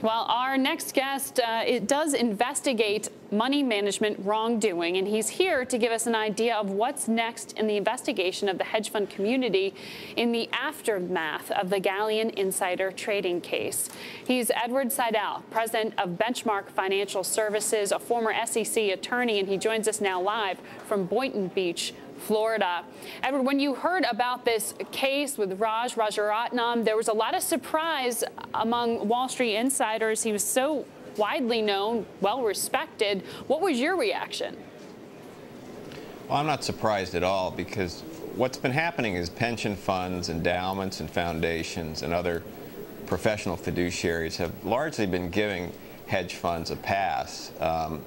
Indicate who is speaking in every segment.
Speaker 1: Well, our next guest it does investigate money management wrongdoing, and he's here to give us an idea of what's next in the investigation of the hedge fund community in the aftermath of the Galleon insider trading case. He's Edward Siedle, president of Benchmark Financial Services, a former SEC attorney, and he joins us now live from Boynton Beach, Florida. Edward, when you heard about this case with Raj Rajaratnam, there was a lot of surprise among Wall Street insiders. He was so widely known, well respected. What was your reaction?
Speaker 2: Well, I'm not surprised at all, because what's been happening is pension funds, endowments, and foundations and other professional fiduciaries have largely been giving hedge funds a pass,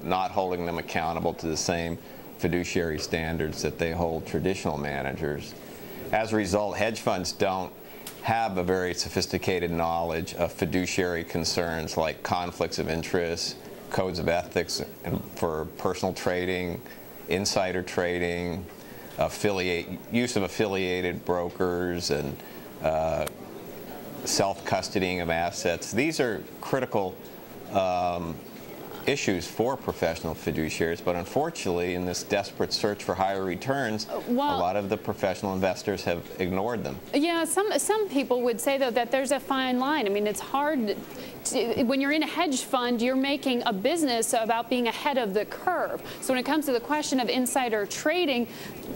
Speaker 2: not holding them accountable to the same fiduciary standards that they hold traditional managers. As a result, hedge funds don't have a very sophisticated knowledge of fiduciary concerns like conflicts of interest, codes of ethics for personal trading, insider trading, use of affiliated brokers, and self-custodying of assets. These are critical issues for professional fiduciaries, but unfortunately, in this desperate search for higher returns, a lot of the professional investors have ignored them.
Speaker 1: Yeah, some people would say, though, that there's a fine line. I mean, it's hard when you're in a hedge fund, you're making a business about being ahead of the curve. So when it comes to the question of insider trading,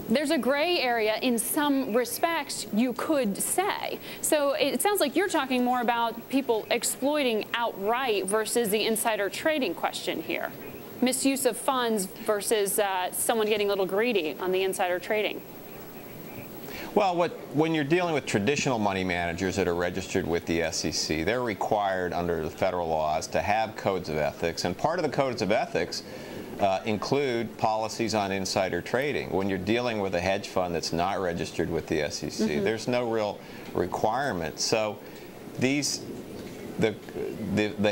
Speaker 1: there's a gray area in some respects, you could say. So it sounds like you're talking more about people exploiting outright versus the insider trading question here. Misuse of funds versus someone getting a little greedy on the insider trading.
Speaker 2: Well, when you're dealing with traditional money managers that are registered with the SEC, they're required under the federal laws to have codes of ethics, and part of the codes of ethics include policies on insider trading. When you're dealing with a hedge fund that's not registered with the SEC, there's no real requirement. So the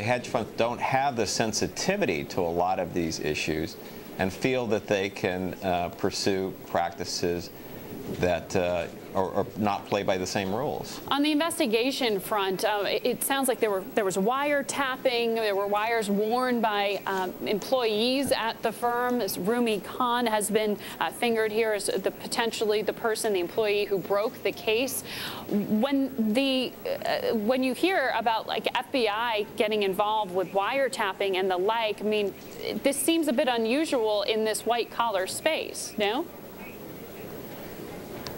Speaker 2: hedge funds don't have the sensitivity to a lot of these issues and feel that they can pursue practices that are not play by the same rules. On
Speaker 1: the investigation front, it sounds like there was wiretapping. There were wires worn by employees at the firm. This Rumi Khan has been fingered here as potentially the employee who broke the case. When you hear about like FBI getting involved with wiretapping and the like, I mean, this seems a bit unusual in this white-collar space, no?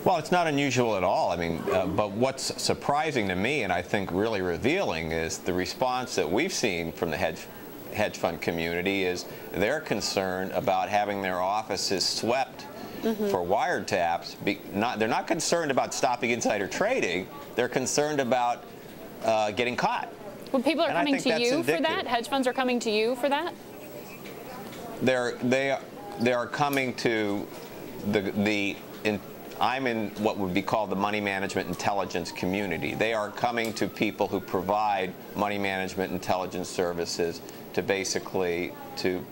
Speaker 2: Well, it's not unusual at all. I mean, but what's surprising to me, and I think really revealing, is the response that we've seen from the hedge fund community is they're concerned about having their offices swept for wiretaps. They're not concerned about stopping insider trading. They're concerned about getting caught. Well, people are coming to you for that? Hedge funds are coming to you for that? They are coming to I'm in what would be called the money management intelligence community. They are coming to people who provide money management intelligence services to basically you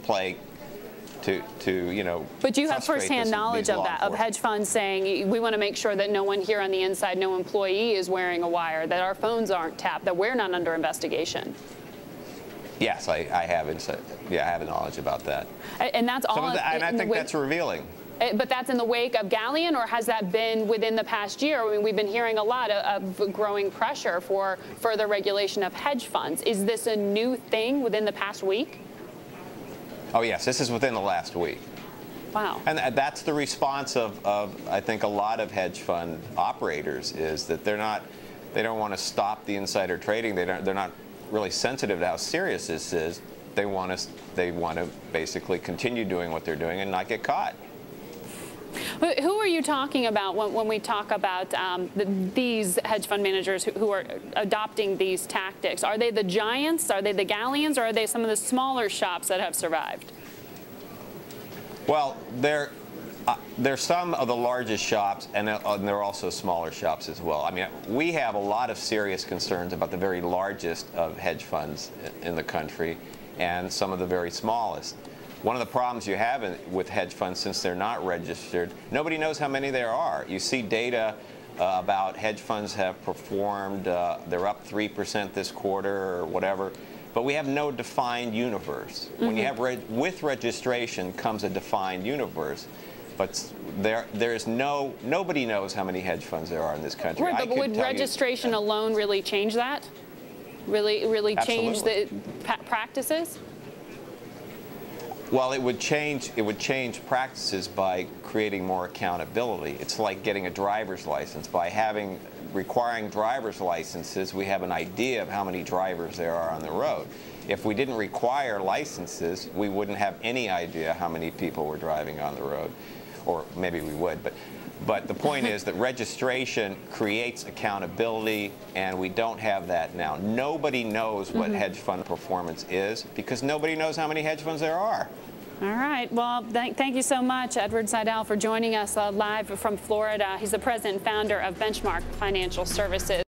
Speaker 2: know. But you have firsthand knowledge of that, of hedge funds saying we want to make sure that no one here on the inside, no employee is wearing a wire, that our phones aren't tapped, that we're not under investigation. Yes, I have insight. Yeah, I have knowledge about that. And that's all. And I think that's revealing. But that's in the wake of Galleon, or has that been within the past year? I mean, we've been hearing a lot of growing pressure for further regulation of hedge funds. Is this a new thing within the past week? Oh, yes, this is within the last week. Wow. And that's the response of I think, a lot of hedge fund operators, is that they don't want to stop the insider trading. They're not really sensitive to how serious this is. They want to basically continue doing what they're doing and not get caught. Who are you talking about when we talk about these hedge fund managers who are adopting these tactics? Are they the giants? Are they the Galleons? Or are they some of the smaller shops that have survived? Well, they're some of the largest shops, and there are also smaller shops as well. I mean, we have a lot of serious concerns about the very largest of hedge funds in the country and some of the very smallest. One of the problems you have with hedge funds, since they're not registered, nobody knows how many there are. You see data about hedge funds have performed, they're up 3% this quarter or whatever,
Speaker 3: but we have no defined universe. When you have with registration comes a defined universe, but nobody knows how many hedge funds there are in this country.
Speaker 1: Right, but would registration alone really change that? Really change the practices?
Speaker 3: Well, it would change practices by creating more accountability. It's like getting a driver's license. By requiring driver's licenses, we have an idea of how many drivers there are on the road. If we didn't require licenses, we wouldn't have any idea how many people were driving on the road. Or maybe we would, but the point is that registration creates accountability, and we don't have that now. Nobody knows what hedge fund performance is because nobody knows how many hedge funds there are.
Speaker 1: All right. Well, thank you so much, Edward Siedle, for joining us live from Florida. He's the president and founder of Benchmark Financial Services.